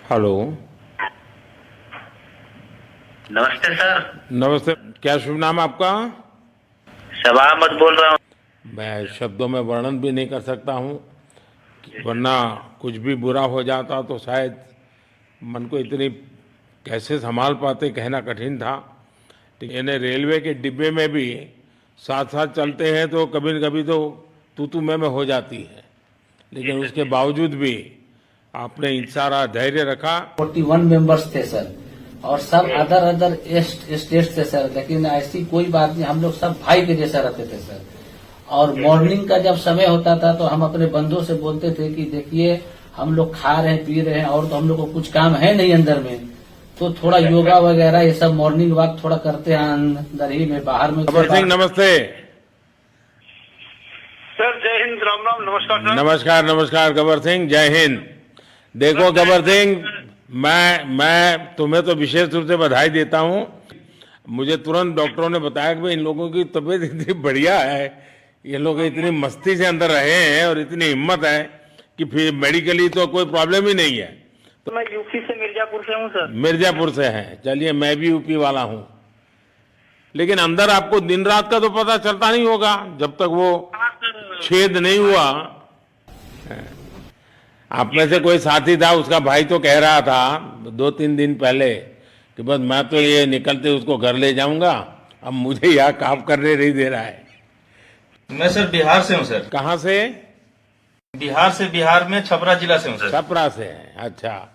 Hello. नमस्ते sir. नमस्ते। क्या शुभ नाम आपका? सबा अहमद बोल रहा हूँ। मैं शब्दों में वर्णन भी नहीं कर सकता हूँ, वरना कुछ भी बुरा हो जाता तो शायद मन को इतनी कैसे संभाल पाते कहना कठिन था। यानी रेलवे के डिब्बे में भी साथ साथ चलते हैं तो कभी न कभी तो तू मैं हो जाती है, लेकिन उसके बावजूद भी आपने सारा धैर्य रखा। 41 मेंबर्स थे सर, और सब अदर स्टेट से सर, लेकिन ऐसी कोई बात नहीं, हम लोग सब भाई के जैसा रहते थे सर। और मॉर्निंग का जब समय होता था तो हम अपने बंधुओं से बोलते थे कि देखिए हम लोग खा रहे हैं पी रहे हैं और तो हम लोग को कुछ काम है नहीं अंदर में, तो थोड़ा योगा वगैरह ये सब मॉर्निंग वॉक थोड़ा करते हैं अंदर ही में, बाहर में। गब्बर सिंह नमस्ते। सर जय हिंद, राम राम, नमस्कार सर। नमस्कार नमस्कार गब्बर सिंह, जय हिंद। देखो गब्बर सिंह, मैं तुम्हें तो विशेष रूप से बधाई देता हूँ। मुझे तुरंत डॉक्टरों ने बताया कि भाई इन लोगों की तबीयत इतनी बढ़िया है, ये लोग इतनी मस्ती से अंदर रहे हैं और इतनी हिम्मत है कि फिर मेडिकली तो कोई प्रॉब्लम ही नहीं है। तो मैं यूपी से मिर्जापुर से हूँ सर। मिर्जापुर से हैं? चलिए, मैं भी यूपी वाला हूँ, लेकिन अंदर आपको दिन रात का तो पता चलता नहीं होगा जब तक वो छेद नहीं हुआ। आप में से कोई साथी था, उसका भाई तो कह रहा था 2-3 दिन पहले कि बस मैं तो ये निकलते उसको घर ले जाऊंगा, अब मुझे यहाँ काम करने नहीं दे रहा है। मैं सर बिहार से हूँ सर। कहाँ से? बिहार में छपरा जिला से हूँ सर। छपरा से है? अच्छा,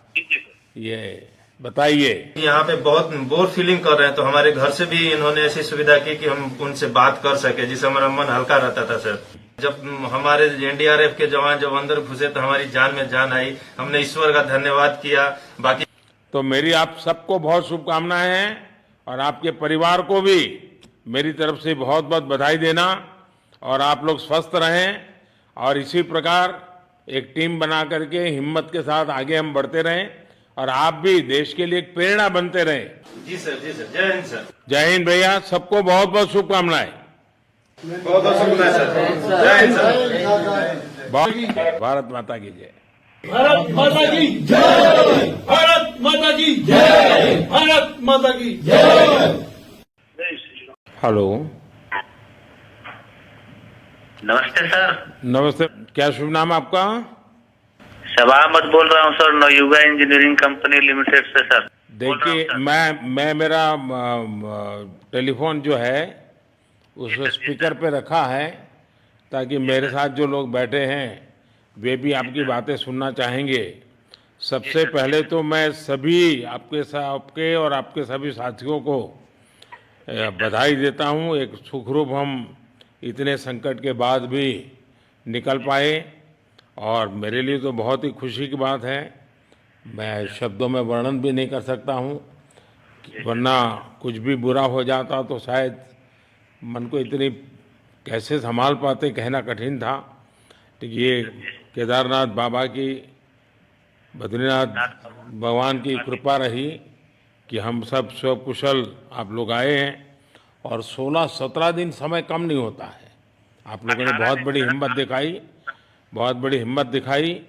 ये बताइए। यहाँ पे बहुत बोर फीलिंग कर रहे हैं, तो हमारे घर से भी इन्होंने ऐसी सुविधा की कि हम उनसे बात कर सके, जिससे हमारा मन हल्का रहता था सर। जब हमारे एनडीआरएफ के जवान जब अंदर घुसे तो हमारी जान में जान आई, हमने ईश्वर का धन्यवाद किया। बाकी तो मेरी आप सबको बहुत शुभकामनाएं हैं और आपके परिवार को भी मेरी तरफ से बहुत बहुत बधाई देना, और आप लोग स्वस्थ रहें और इसी प्रकार एक टीम बना करके हिम्मत के साथ आगे हम बढ़ते रहें, और आप भी देश के लिए एक प्रेरणा बनते रहें। जी सर, जय हिंद सर। जय हिंद भैया, सबको बहुत बहुत शुभकामनाएं। बहुत बहुत शुभकामनाएं सर। जय हिंद सर। भारत माता की जय। भारत माता की जय। भारत माता की जय। भारत माता की जय। हेलो। नमस्ते सर। नमस्ते। क्या शुभ नाम आपका? सबा अहमद बोल रहा हूँ sir, Navayuga engineering company limited से सर। देखिए, मैं मेरा टेलीफोन जो है उस स्पीकर पे रखा है, ताकि मेरे साथ जो लोग बैठे हैं वे भी आपकी बातें सुनना चाहेंगे। सबसे पहले तो मैं सभी आपके और आपके सभी साथियों को बधाई देता हूँ। एक सुखरूप हम इतने संकट के बाद भी निकल पाए, और मेरे लिए तो बहुत ही खुशी की बात है। मैं शब्दों में वर्णन भी नहीं कर सकता हूँ, वरना कुछ भी बुरा हो जाता तो शायद मन को इतनी कैसे संभाल पाते कहना कठिन था। ये केदारनाथ बाबा की, बद्रीनाथ भगवान की कृपा रही कि हम सब स्वकुशल आप लोग आए हैं, और 16-17 दिन समय कम नहीं होता है। आप लोगों ने बहुत बड़ी हिम्मत दिखाई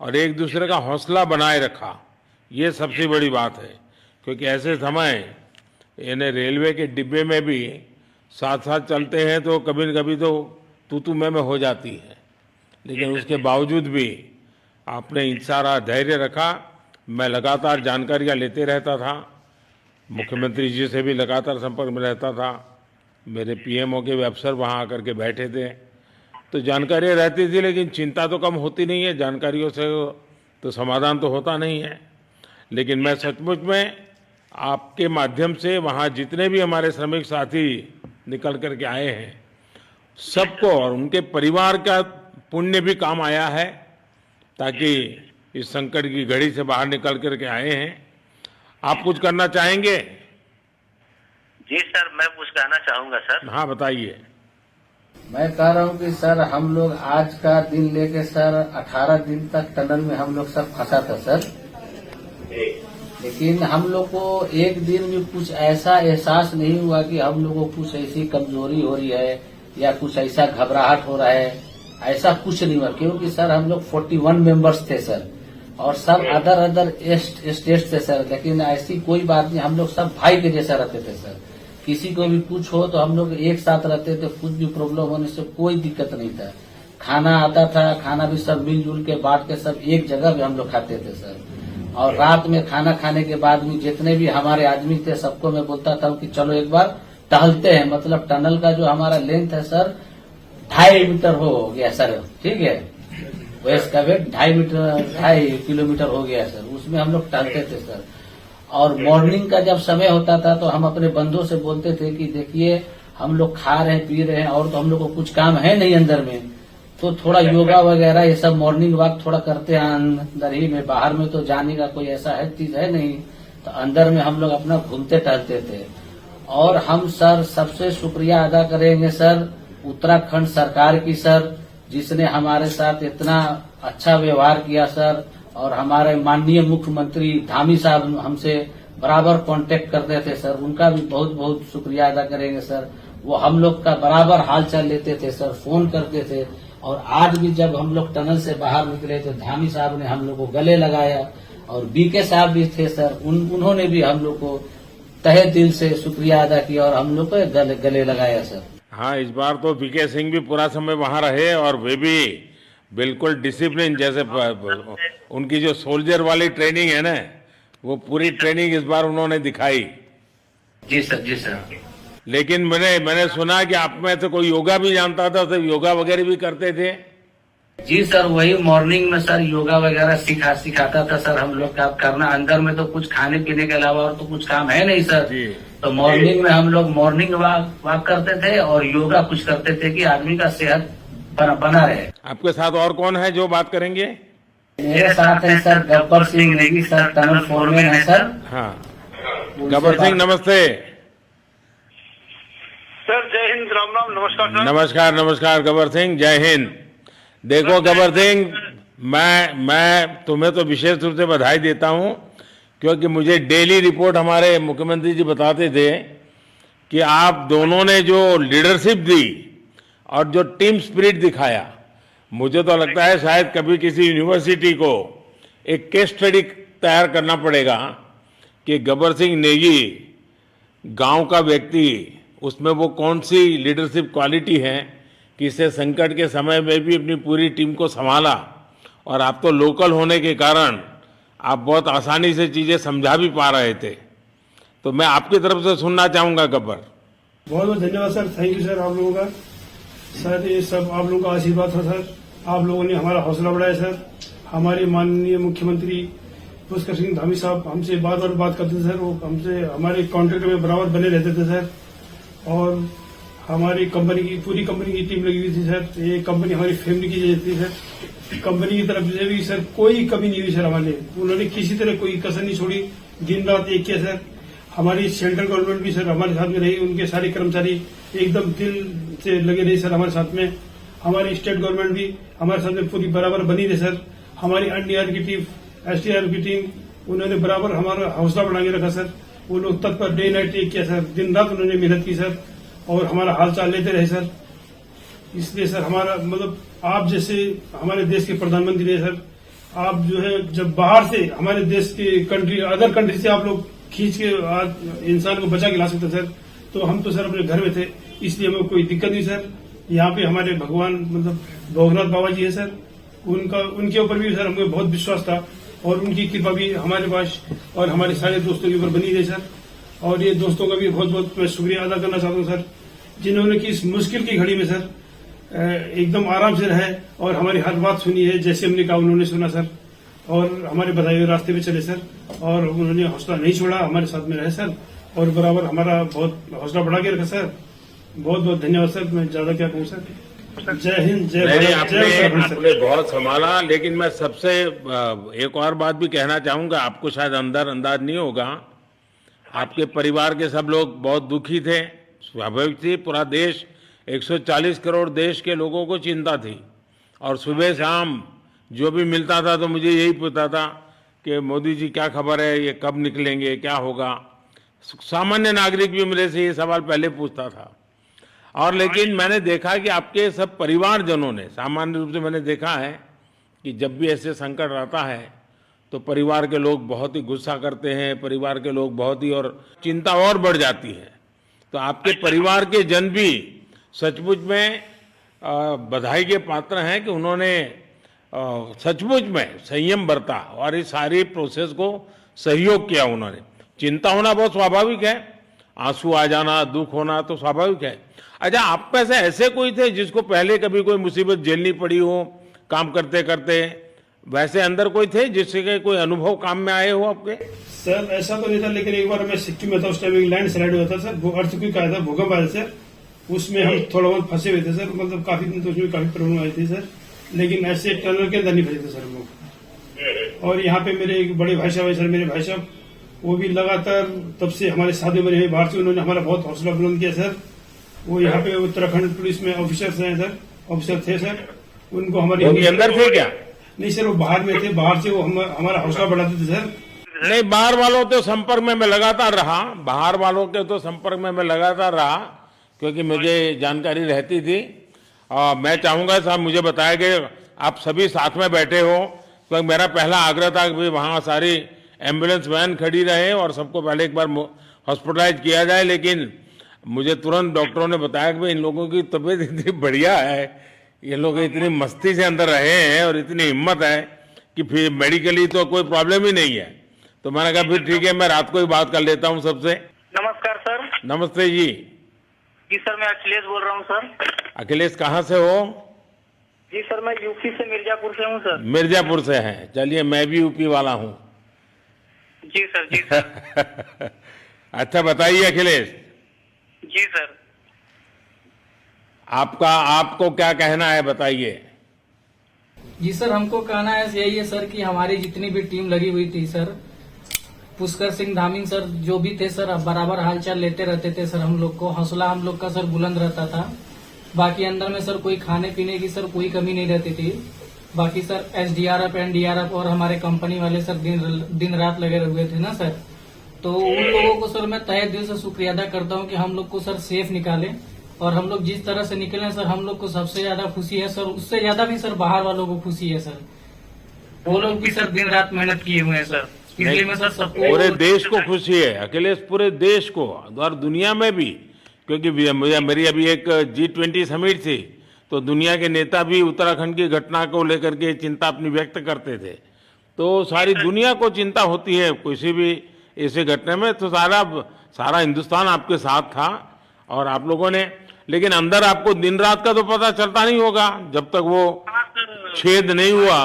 और एक दूसरे का हौसला बनाए रखा, ये सबसे बड़ी बात है। क्योंकि ऐसे समय यानी रेलवे के डिब्बे में भी साथ साथ चलते हैं तो कभी न कभी तो तू मैं हो जाती है, लेकिन उसके बावजूद भी आपने सारा धैर्य रखा। मैं लगातार जानकारियाँ लेते रहता था, मुख्यमंत्री जी से भी लगातार संपर्क में रहता था, मेरे पीएमओ के भी अफसर वहाँ आकर के बैठे थे, तो जानकारियाँ रहती थी, लेकिन चिंता तो कम होती नहीं है। जानकारियों से तो समाधान तो होता नहीं है। लेकिन मैं सचमुच में आपके माध्यम से वहाँ जितने भी हमारे श्रमिक साथी निकल करके आए हैं, सबको और उनके परिवार का पुण्य भी काम आया है, ताकि इस संकट की घड़ी से बाहर निकल करके आए हैं। आप कुछ करना चाहेंगे? जी सर, मैं कुछ कहना चाहूंगा सर। हाँ, बताइए। मैं कह रहा हूँ कि सर हम लोग आज का दिन लेके सर 18 दिन तक टनल में हम लोग सब फंसा था सर, लेकिन हम लोग को एक दिन में कुछ ऐसा एहसास नहीं हुआ कि हम लोग को कुछ ऐसी कमजोरी हो रही है या कुछ ऐसा घबराहट हो रहा है। ऐसा कुछ नहीं हुआ, क्योंकि सर हम लोग 41 मेंबर्स थे सर, और सब अदर अदर स्टेट से सर, लेकिन ऐसी कोई बात नहीं, हम लोग सब भाई के जैसा रहते थे सर। किसी को भी कुछ हो तो हम लोग एक साथ रहते थे, कुछ भी प्रॉब्लम होने से कोई दिक्कत नहीं था। खाना आता था, खाना भी सब मिलजुल के बांट के सब एक जगह भी हम लोग खाते थे सर। और रात में खाना खाने के बाद भी जितने भी हमारे आदमी थे सबको मैं बोलता था कि चलो एक बार टहलते हैं। मतलब टनल का जो हमारा लेंथ है सर 2.5 मीटर हो गया सर, ठीक है, वेस्ट का वेट 2.5 किलोमीटर हो गया सर। उसमें हम लोग टहलते थे सर। और मॉर्निंग का जब समय होता था तो हम अपने बंधुओं से बोलते थे कि देखिए हम लोग खा रहे हैं पी रहे हैं और तो हम लोग को कुछ काम है नहीं अंदर में, तो थोड़ा योगा वगैरह ये सब मॉर्निंग वॉक थोड़ा करते हैं अंदर ही में, बाहर में तो जाने का कोई ऐसा है चीज है नहीं, तो अंदर में हम लोग अपना घूमते टहलते थे। और हम सर सबसे शुक्रिया अदा करेंगे सर उत्तराखंड सरकार की सर, जिसने हमारे साथ इतना अच्छा व्यवहार किया सर। और हमारे माननीय मुख्यमंत्री धामी साहब हमसे बराबर कांटेक्ट करते थे सर, उनका भी बहुत बहुत शुक्रिया अदा करेंगे सर। वो हम लोग का बराबर हाल चाल लेते थे सर, फोन करते थे। और आज भी जब हम लोग टनल से बाहर निकले तो धामी साहब ने हम लोग को गले लगाया, और बीके साहब भी थे सर, उन्होंने भी हम लोग को तहे दिल से शुक्रिया अदा किया और हम लोग को गले लगाया सर। हाँ, इस बार तो बीके सिंह भी पूरा समय वहां रहे और वे भी बिल्कुल डिसिप्लिन, जैसे उनकी जो सोल्जर वाली ट्रेनिंग है ना, वो पूरी ट्रेनिंग इस बार उन्होंने दिखाई। जी सर, जी सर। लेकिन मैंने सुना कि आप में से कोई योगा भी जानता था, तो योगा वगैरह भी करते थे। जी सर, वही मॉर्निंग में सर योगा वगैरह सिखाता था सर हम लोग का करना। अंदर में तो कुछ खाने पीने के अलावा और तो कुछ काम है नहीं सर जी। तो मॉर्निंग में हम लोग मॉर्निंग वॉक करते थे और योगा कुछ करते थे कि आदमी का सेहत बना रहे। आपके साथ और कौन है जो बात करेंगे? मेरे साथ है sir Gabbar Singh Negi sir, tunnel foreman है सर। हाँ, गब्बर सिंह नमस्ते। सर जय हिंद, राम राम, नमस्कार सर। नमस्कार नमस्कार गब्बर सिंह, जय हिंद। देखो गब्बर सिंह, मैं तुम्हें तो विशेष रूप से बधाई देता हूं, क्योंकि मुझे डेली रिपोर्ट हमारे मुख्यमंत्री जी बताते थे कि आप दोनों ने जो लीडरशिप दी और जो टीम स्पिरिट दिखाया, मुझे तो लगता है शायद कभी किसी यूनिवर्सिटी को एक केस स्टडी तैयार करना पड़ेगा कि गब्बर सिंह नेगी गांव का व्यक्ति, उसमें वो कौन सी लीडरशिप क्वालिटी है कि इससे संकट के समय में भी अपनी पूरी टीम को संभाला। और आप तो लोकल होने के कारण आप बहुत आसानी से चीजें समझा भी पा रहे थे। तो मैं आपकी तरफ से सुनना चाहूंगा गब्बर। बहुत बहुत धन्यवाद सर, थैंक यू सर आप लोगों का। सर ये सब आप लोगों का आशीर्वाद था सर, आप लोगों ने हमारा हौसला बढ़ाया सर। हमारे माननीय मुख्यमंत्री पुष्कर सिंह धामी साहब हमसे बात करते थे सर, वो हमसे हमारे कॉन्ट्रैक्ट में बराबर बने रहते थे सर। और हमारी कंपनी की पूरी कंपनी की टीम लगी हुई थी सर, ये कंपनी हमारी फैमिली की जैसी थी सर। कंपनी की तरफ से भी सर कोई कमी नहीं हुई सर, हमारे उन्होंने किसी तरह कोई कसर नहीं छोड़ी, दिन रात एक किया सर। हमारी सेंट्रल गवर्नमेंट भी सर हमारे साथ में रही, उनके सारे कर्मचारी एकदम दिल से लगे रहे सर हमारे साथ में। हमारी स्टेट गवर्नमेंट भी हमारे साथ में पूरी बराबर बनी रही सर। हमारी एनडीआर की टीम, एसडीआर की टीम, उन्होंने बराबर हमारा हौसला बढ़ा के रखा सर। वो लोग तत्पर डे नाइट एक किया सर, दिन रात उन्होंने मेहनत की सर और हमारा हाल चाल लेते रहे सर। इसलिए सर हमारा मतलब आप जैसे हमारे देश के प्रधानमंत्री रहे सर, आप जो है जब बाहर से हमारे देश के कंट्री अदर कंट्री से आप लोग खींच के इंसान को बचा के ला सकते सर, तो हम तो सर अपने घर में थे, इसलिए हमें कोई दिक्कत नहीं सर। यहाँ पे हमारे भगवान मतलब भोगनाथ बाबा जी है सर, उनके ऊपर भी सर हमें बहुत विश्वास था और उनकी कृपा भी हमारे पास और हमारे सारे दोस्तों के ऊपर बनी रही सर। और ये दोस्तों का भी बहुत बहुत मैं शुक्रिया अदा करना चाहता हूँ सर, जिन्होंने कि इस मुश्किल की घड़ी में सर एकदम आराम से रहे और हमारी हर बात सुनी है, जैसे हमने कहा उन्होंने सुना सर और हमारे बताए हुए रास्ते पे चले सर। और उन्होंने हौसला नहीं छोड़ा, हमारे साथ में रहे सर और बराबर हमारा बहुत हौसला बढ़ा के रखा सर। बहुत बहुत धन्यवाद सर, मैं ज्यादा क्या कहूँ सर। जय हिंद, जय भारत, जय भारत। आपने बहुत संभाला, लेकिन मैं सबसे एक और बात भी कहना चाहूंगा, आपको शायद अंदाज नहीं होगा, आपके परिवार के सब लोग बहुत दुखी थे, स्वाभाविक थी। पूरा देश 140 करोड़ देश के लोगों को चिंता थी और सुबह शाम जो भी मिलता था तो मुझे यही पूछता था कि मोदी जी क्या खबर है, ये कब निकलेंगे, क्या होगा। सामान्य नागरिक भी मेरे से ये सवाल पहले पूछता था। और लेकिन मैंने देखा कि आपके सब परिवारजनों ने, सामान्य रूप से मैंने देखा है कि जब भी ऐसे संकट आता है तो परिवार के लोग बहुत ही गुस्सा करते हैं, परिवार के लोग बहुत ही, और चिंता और बढ़ जाती है। तो आपके परिवार के जन भी सचमुच में बधाई के पात्र हैं कि उन्होंने सचमुच में संयम बरता और इस सारी प्रोसेस को सहयोग किया उन्होंने। चिंता होना बहुत स्वाभाविक है, आंसू आ जाना, दुख होना तो स्वाभाविक है। अच्छा, आप में से ऐसे कोई थे जिसको पहले कभी कोई मुसीबत झेलनी पड़ी हो काम करते करते? वैसे अंदर कोई थे जिससे के कोई अनुभव काम में आए हो आपके? सर ऐसा तो नहीं था, लेकिन एक बार मैं सिक्किम में था, उस टाइम लैंड स्लाइड हुआ था सर, अर्थक्वेक आया था, भूकंप आया सर, उसमें हम थोड़ा बहुत फंसे हुए थे सर, मतलब काफी दिन तो उसमें काफी प्रॉब्लम आई थी सर, लेकिन ऐसे टनल के अंदर नहीं फंसे थे सर हम लोग। और यहाँ पे मेरे एक बड़े भाई साहब है सर, मेरे भाई साहब वो भी लगातार तब से हमारे साथ में रहे बाहर से, उन्होंने हमारा बहुत हौसला बुलंद किया सर। वो यहाँ पे उत्तराखंड पुलिस में ऑफिसर्स हैं सर, ऑफिसर थे सर, उनको हमारी अंदर थे क्या? नहीं सर, वो बाहर में थे, बाहर से वो हमारा हौसला बढ़ाते थे सर। नहीं, बाहर वालों तो संपर्क में मैं लगातार रहा, बाहर वालों के तो संपर्क में मैं लगातार रहा, क्योंकि मुझे जानकारी रहती थी। मैं चाहूंगा साहब मुझे बताया कि आप सभी साथ में बैठे हो, क्योंकि मेरा पहला आग्रह था कि वहाँ सारी एम्बुलेंस वैन खड़ी रहे और सबको पहले एक बार हॉस्पिटलाइज किया जाए, लेकिन मुझे तुरंत डॉक्टरों ने बताया कि भाई इन लोगों की तबीयत इतनी बढ़िया है, ये लोग इतनी मस्ती से अंदर रहे हैं और इतनी हिम्मत है कि फिर मेडिकली तो कोई प्रॉब्लम ही नहीं है। तो मैंने कहा फिर ठीक है, मैं रात को ही बात कर लेता हूँ सबसे। नमस्कार सर। नमस्ते जी। जी सर, मैं अखिलेश बोल रहा हूँ सर। अखिलेश कहाँ से हो? जी सर, मैं यूपी से मिर्जापुर से हूँ सर। मिर्जापुर से हैं? चलिए, मैं भी यूपी वाला हूँ। जी सर, जी सर। अच्छा बताइए अखिलेश, जी सर। आपको क्या कहना है, बताइए। जी सर, हमको कहना है यही है सर कि हमारी जितनी भी टीम लगी हुई थी सर, पुष्कर सिंह धामी सर जो भी थे सर, बराबर हालचाल लेते रहते थे सर, हम लोग को हौसला हम लोग का सर बुलंद रहता था। बाकी अंदर में सर कोई खाने पीने की सर कोई कमी नहीं रहती थी। बाकी सर एसडीआरएफ, एनडीआरएफ और हमारे कंपनी वाले सर दिन रात लगे हुए थे ना सर, तो उन लोगों को सर मैं तहे दिल से शुक्रिया अदा करता हूँ कि हम लोग को सर सेफ निकाले। और हम लोग जिस तरह से निकले सर, हम लोग को सबसे ज्यादा खुशी है सर, उससे ज्यादा भी सर बाहर वालों को खुशी है सर, वो लोग भी सर दिन रात मेहनत किए हुए हैं सर। इसलिए मैं सर सबको, पूरे देश को खुशी है अखिलेश, पूरे देश को और दुनिया में भी, क्योंकि मेरी अभी एक G20 समिट थी, तो दुनिया के नेता भी उत्तराखंड की घटना को लेकर के चिंता अपनी व्यक्त करते थे। तो सारी दुनिया को चिंता होती है किसी भी ऐसे घटना में, तो सारा हिंदुस्तान आपके साथ था और आप लोगों ने, लेकिन अंदर आपको दिन रात का तो पता चलता नहीं होगा जब तक वो छेद नहीं हुआ।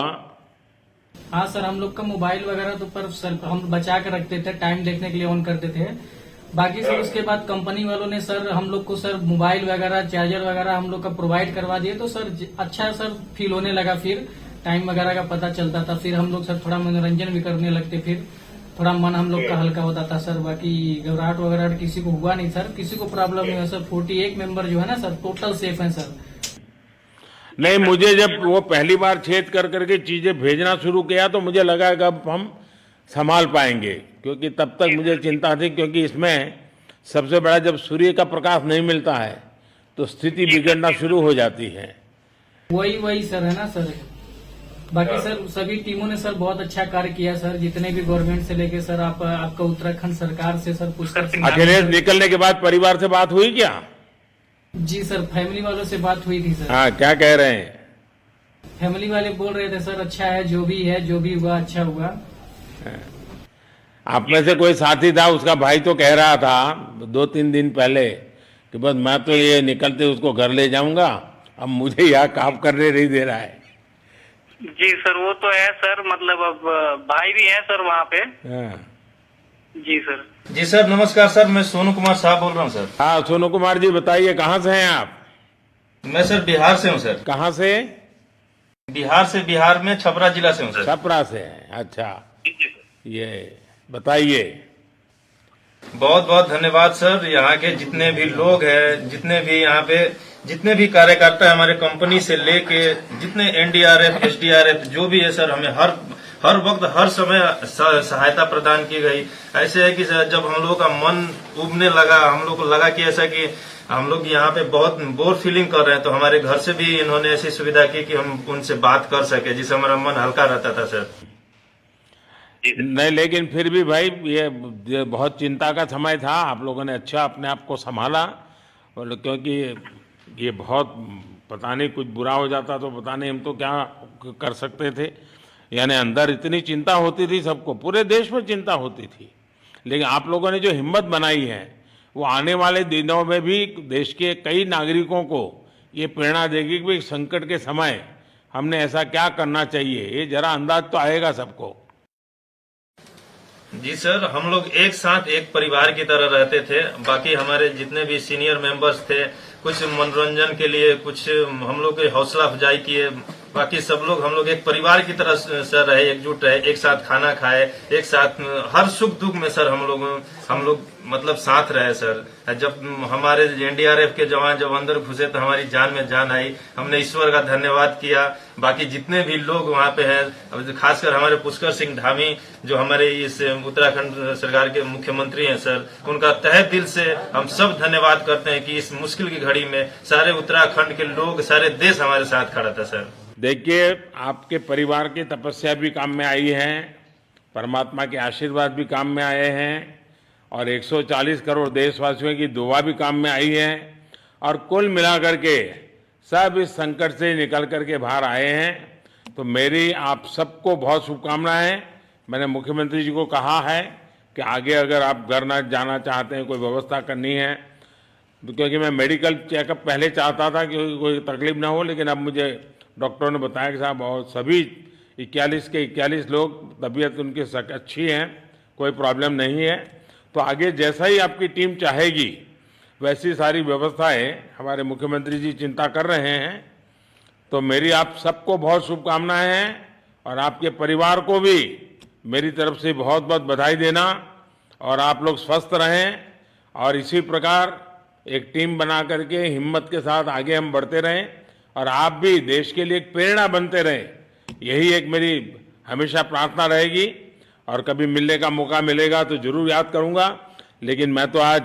हाँ सर, हम लोग का मोबाइल वगैरह तो पर सर हम बचा कर रखते थे, टाइम देखने के लिए ऑन करते थे। बाकी सर उसके बाद कंपनी वालों ने सर हम लोग को सर मोबाइल वगैरह, चार्जर वगैरह हम लोग का प्रोवाइड करवा दिए, तो सर अच्छा सर फील होने लगा, फिर टाइम वगैरह का पता चलता था, फिर हम लोग सर थोड़ा मनोरंजन भी करने लगते, फिर थोड़ा मन हम लोग का हल्का होता था सर। बाकी घबराहट वगैरह किसी को हुआ नहीं सर, किसी को प्रॉब्लम नहीं हुआ सर। 48 मेंबर जो है ना सर, टोटल सेफ हैं सर। नहीं, मुझे जब वो पहली बार छेद कर करके चीजें भेजना शुरू किया तो मुझे लगा कि अब हम संभाल पाएंगे, क्योंकि तब तक मुझे चिंता थी, क्योंकि इसमें सबसे बड़ा जब सूर्य का प्रकाश नहीं मिलता है तो स्थिति बिगड़ना शुरू हो जाती है। वही सर है ना सर। बाकी सर सभी टीमों ने सर बहुत अच्छा कार्य किया सर, जितने भी गवर्नमेंट से लेके सर आपका उत्तराखंड सरकार से सर पुष्कर सिंह। अखिलेश, निकलने के बाद परिवार से बात हुई क्या? जी सर, फैमिली वालों से बात हुई थी सर। हाँ, क्या कह रहे हैं? फैमिली वाले बोल रहे थे सर अच्छा है, जो भी हुआ अच्छा हुआ। आप में से कोई साथी था, उसका भाई तो कह रहा था 2-3 दिन पहले कि बस मैं तो ये निकलते उसको घर ले जाऊंगा, अब मुझे यहाँ काम करने नहीं दे रहा है। जी सर, वो तो है सर, मतलब अब भाई भी है सर वहाँ पे। हाँ। जी सर। जी सर, नमस्कार सर, मैं सोनू कुमार साहब बोल रहा हूँ सर। हाँ, सोनू कुमार जी बताइए, कहाँ से हैं आप? मैं सर बिहार से हूँ सर। कहाँ से? बिहार में छपरा जिला से हूँ सर। छपरा से हैं, अच्छा। ये बताइए। बहुत बहुत धन्यवाद सर। यहाँ के जितने भी लोग हैं, जितने भी यहाँ पे जितने भी कार्यकर्ता है, हमारे कंपनी से लेके जितने एनडीआरएफ, एसडीआरएफ जो भी है सर, हमें हर वक्त हर समय सहायता प्रदान की गई। ऐसे है कि जब हम लोग का मन उबने लगा, हम लोग को लगा कि ऐसा कि हम लोग यहाँ पे बहुत बोर फीलिंग कर रहे हैं, तो हमारे घर से भी इन्होंने ऐसी सुविधा की कि हम उनसे बात कर सके, जिससे हमारा मन हल्का रहता था सर। जी सर। नहीं, लेकिन फिर भी भाई ये बहुत चिंता का समय था। आप लोगों ने अच्छा अपने आप को संभाला, और क्योंकि ये बहुत, पता नहीं कुछ बुरा हो जाता तो पता नहीं हम तो क्या कर सकते थे। यानी अंदर इतनी चिंता होती थी, सबको, पूरे देश में चिंता होती थी। लेकिन आप लोगों ने जो हिम्मत बनाई है, वो आने वाले दिनों में भी देश के कई नागरिकों को ये प्रेरणा देगी कि भाई संकट के समय हमने ऐसा क्या करना चाहिए। ये जरा अंदाज तो आएगा सबको। जी सर, हम लोग एक साथ एक परिवार की तरह रहते थे। बाकी हमारे जितने भी सीनियर मेंबर्स थे, कुछ मनोरंजन के लिए, कुछ हम लोग की हौसला अफजाई किए। बाकी सब लोग, हम लोग एक परिवार की तरह सर रहे, एकजुट रहे, एक साथ खाना खाए, एक साथ हर सुख दुख में सर हम लोग मतलब साथ रहे सर। जब हमारे एनडीआरएफ के जवान जब अंदर घुसे तो हमारी जान में जान आई। हमने ईश्वर का धन्यवाद किया। बाकी जितने भी लोग वहाँ पे हैं, खासकर हमारे पुष्कर सिंह धामी जो हमारे इस उत्तराखंड सरकार के मुख्यमंत्री हैं सर, उनका तहे दिल से हम सब धन्यवाद करते हैं कि इस मुश्किल की घड़ी में सारे उत्तराखंड के लोग, सारे देश हमारे साथ खड़ा था सर। देखिए, आपके परिवार की तपस्या भी काम में आई है, परमात्मा के आशीर्वाद भी काम में आए हैं, और 140 करोड़ देशवासियों की दुआ भी काम में आई है, और कुल मिलाकर के सब इस संकट से निकल करके बाहर आए हैं। तो मेरी आप सबको बहुत शुभकामनाएं। मैंने मुख्यमंत्री जी को कहा है कि आगे अगर आप घर न जाना चाहते हैं, कोई व्यवस्था करनी है, क्योंकि मैं मेडिकल चेकअप पहले चाहता था कि कोई तकलीफ ना हो, लेकिन अब मुझे डॉक्टरों ने बताया कि साहब और सभी 41 के 41 लोग तबीयत उनकी अच्छी है, कोई प्रॉब्लम नहीं है। तो आगे जैसा ही आपकी टीम चाहेगी वैसी सारी व्यवस्थाएं हमारे मुख्यमंत्री जी चिंता कर रहे हैं। तो मेरी आप सबको बहुत शुभकामनाएं हैं, और आपके परिवार को भी मेरी तरफ से बहुत बहुत बधाई देना, और आप लोग स्वस्थ रहें, और इसी प्रकार एक टीम बना करके हिम्मत के साथ आगे हम बढ़ते रहें, और आप भी देश के लिए एक प्रेरणा बनते रहें। यही एक मेरी हमेशा प्रार्थना रहेगी, और कभी मिलने का मौका मिलेगा तो जरूर याद करूंगा। लेकिन मैं तो आज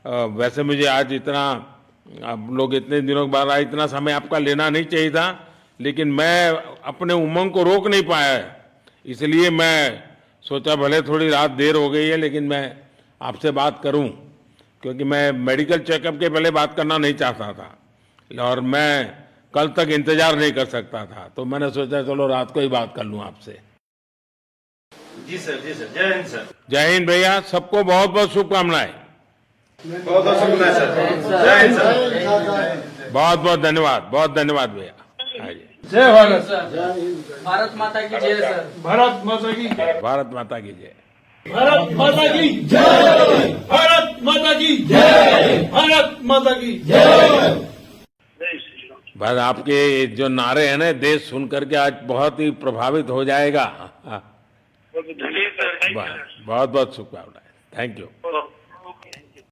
वैसे मुझे आज इतना, आप लोग इतने दिनों के बाद इतना समय आपका लेना नहीं चाहिए था, लेकिन मैं अपने उमंग को रोक नहीं पाया है, इसलिए मैं सोचा भले थोड़ी रात देर हो गई है लेकिन मैं आपसे बात करूं, क्योंकि मैं मेडिकल चेकअप के पहले बात करना नहीं चाहता था, और मैं कल तक इंतजार नहीं कर सकता था। तो मैंने सोचा चलो रात को ही बात कर लूं आपसे। जी सर, जी सर, जय हिंद सर। जय हिंद भैया, सबको बहुत बहुत शुभकामनाएं। बहुत बहुत शुभकामनाएं सर। जय हिंद सर। बहुत बहुत धन्यवाद, बहुत धन्यवाद भैया। आइए। जय भारत। सर, भारत माता की जय सर। भारत माता की भारत माता की जय। भारत माता की जय। भारत माता की जय। भारत माता की जय। बस आपके जो नारे हैं ना, देश सुन करके आज बहुत ही प्रभावित हो जाएगा। जी सर, थैंक यू सर। बहुत बहुत शुभकामनाएं। Thank you.